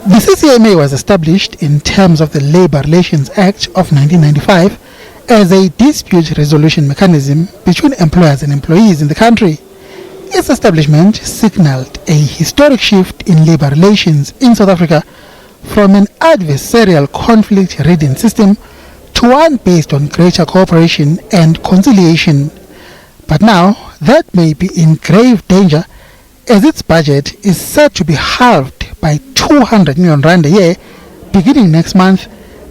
The CCMA was established in terms of the Labour Relations Act of 1995 as a dispute resolution mechanism between employers and employees in the country. Its establishment signalled a historic shift in labour relations in South Africa from an adversarial conflict-ridden system to one based on greater cooperation and conciliation. But now that may be in grave danger as its budget is set to be halved by 200 million rand a year beginning next month,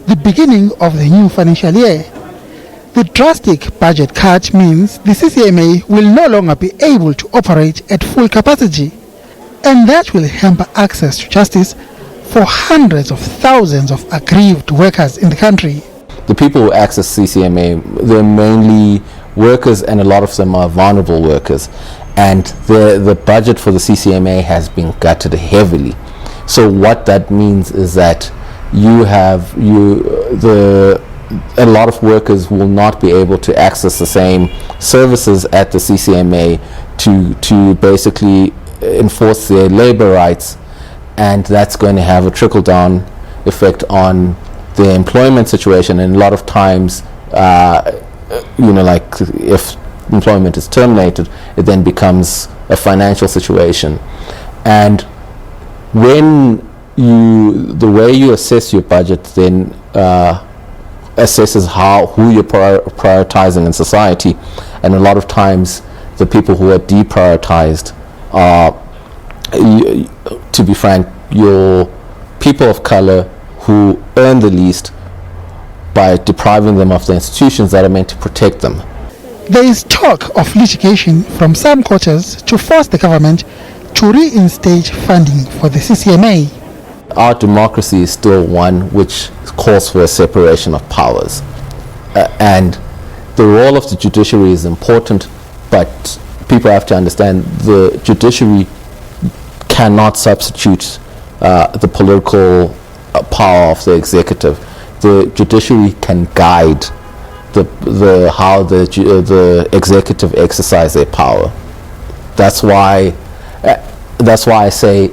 the beginning of the new financial year. The drastic budget cut means the CCMA will no longer be able to operate at full capacity, and that will hamper access to justice for hundreds of thousands of aggrieved workers in the country. The people who access CCMA, they're mainly workers, and a lot of them are vulnerable workers, and the budget for the CCMA has been gutted heavily. So what that means is that a lot of workers will not be able to access the same services at the CCMA to basically enforce their labor rights, and that's going to have a trickle-down effect on the employment situation. And a lot of times, like if employment is terminated, it then becomes a financial situation. And when the way you assess your budget then assesses who you're prioritizing in society, and a lot of times the people who are deprioritized are, to be frank, your people of color who earn the least by depriving them of the institutions that are meant to protect them. There is talk of litigation from some quarters to force the government to reinstate funding for the CCMA. Our democracy is still one which calls for a separation of powers, and the role of the judiciary is important, but people have to understand the judiciary cannot substitute the political power of the executive. The judiciary can guide how the executive exercise their power. That's why I say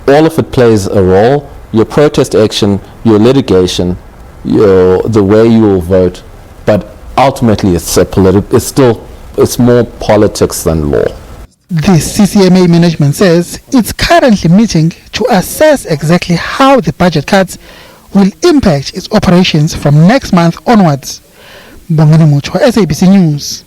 all of it plays a role. Your protest action, your litigation, the way you will vote, but ultimately it's more politics than law. The CCMA management says it's currently meeting to assess exactly how the budget cuts will impact its operations from next month onwards. Bongani Muchwa, SABC News.